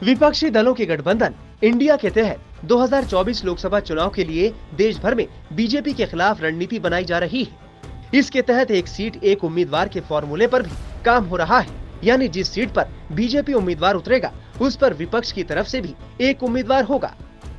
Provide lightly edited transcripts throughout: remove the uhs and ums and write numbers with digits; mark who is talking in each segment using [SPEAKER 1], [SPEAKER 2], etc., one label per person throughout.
[SPEAKER 1] विपक्षी दलों के गठबंधन इंडिया के तहत 2024 लोकसभा चुनाव के लिए देश भर में बीजेपी के खिलाफ रणनीति बनाई जा रही है। इसके तहत एक सीट एक उम्मीदवार के फॉर्मूले पर भी काम हो रहा है, यानी जिस सीट पर बीजेपी उम्मीदवार उतरेगा उस पर विपक्ष की तरफ से भी एक उम्मीदवार होगा।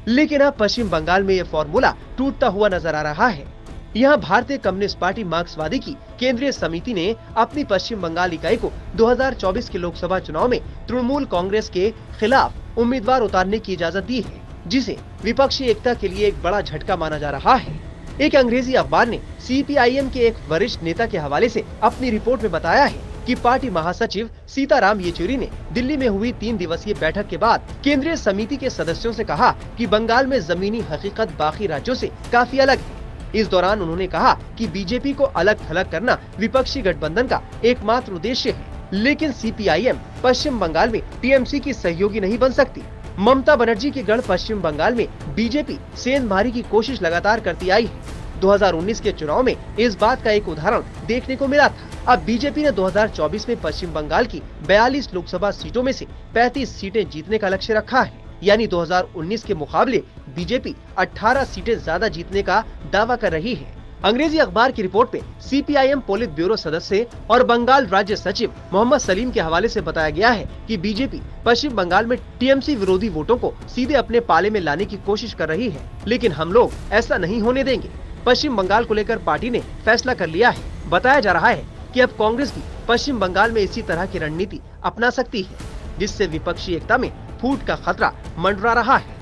[SPEAKER 1] लेकिन अब पश्चिम बंगाल में ये फॉर्मूला टूटता हुआ नजर आ रहा है। यहाँ भारतीय कम्युनिस्ट पार्टी मार्क्सवादी की केंद्रीय समिति ने अपनी पश्चिम बंगाल इकाई को 2024 के लोकसभा चुनाव में तृणमूल कांग्रेस के खिलाफ उम्मीदवार उतारने की इजाजत दी है, जिसे विपक्षी एकता के लिए एक बड़ा झटका माना जा रहा है। एक अंग्रेजी अखबार ने CPIM के एक वरिष्ठ नेता के हवाले से अपनी रिपोर्ट में बताया है कि पार्टी महासचिव सीताराम येचुरी ने दिल्ली में हुई 3 दिवसीय बैठक के बाद केंद्रीय समिति के सदस्यों से कहा कि बंगाल में जमीनी हकीकत बाकी राज्यों से काफी अलग है। इस दौरान उन्होंने कहा कि बीजेपी को अलग थलग करना विपक्षी गठबंधन का एकमात्र उद्देश्य है, लेकिन CPIM पश्चिम बंगाल में TMC की सहयोगी नहीं बन सकती। ममता बनर्जी की गढ़ पश्चिम बंगाल में बीजेपी सेंधमारी की कोशिश लगातार करती आई है। 2019 के चुनाव में इस बात का एक उदाहरण देखने को मिला था। अब बीजेपी ने 2024 में पश्चिम बंगाल की 42 लोकसभा सीटों में से 35 सीटें जीतने का लक्ष्य रखा है, यानी 2019 के मुकाबले बीजेपी 18 सीटें ज्यादा जीतने का दावा कर रही है। अंग्रेजी अखबार की रिपोर्ट में CPIM पोलित ब्यूरो सदस्य और बंगाल राज्य सचिव मोहम्मद सलीम के हवाले से बताया गया है कि बीजेपी पश्चिम बंगाल में TMC विरोधी वोटों को सीधे अपने पाले में लाने की कोशिश कर रही है, लेकिन हम लोग ऐसा नहीं होने देंगे। पश्चिम बंगाल को लेकर पार्टी ने फैसला कर लिया है। बताया जा रहा है कि अब कांग्रेस भी पश्चिम बंगाल में इसी तरह की रणनीति अपना सकती है, जिससे विपक्षी एकता में फूट का खतरा मंडरा रहा है।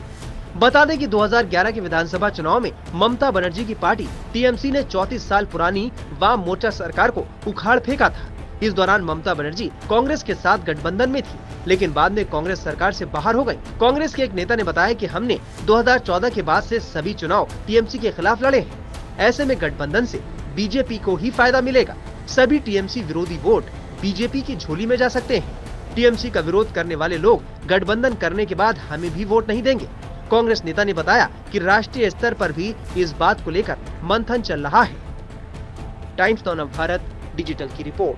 [SPEAKER 1] बता दें कि 2011 के विधानसभा चुनाव में ममता बनर्जी की पार्टी TMC ने 34 साल पुरानी वाम मोर्चा सरकार को उखाड़ फेंका था। इस दौरान ममता बनर्जी कांग्रेस के साथ गठबंधन में थी, लेकिन बाद में कांग्रेस सरकार से बाहर हो गई। कांग्रेस के एक नेता ने बताया कि हमने 2014 के बाद से सभी चुनाव TMC के खिलाफ लड़े हैं। ऐसे में गठबंधन से बीजेपी को ही फायदा मिलेगा। सभी TMC विरोधी वोट बीजेपी की झोली में जा सकते हैं। TMC का विरोध करने वाले लोग गठबंधन करने के बाद हमें भी वोट नहीं देंगे। कांग्रेस नेता ने बताया कि राष्ट्रीय स्तर पर भी इस बात को लेकर मंथन चल रहा है। टाइम्स नाउ भारत डिजिटल की रिपोर्ट।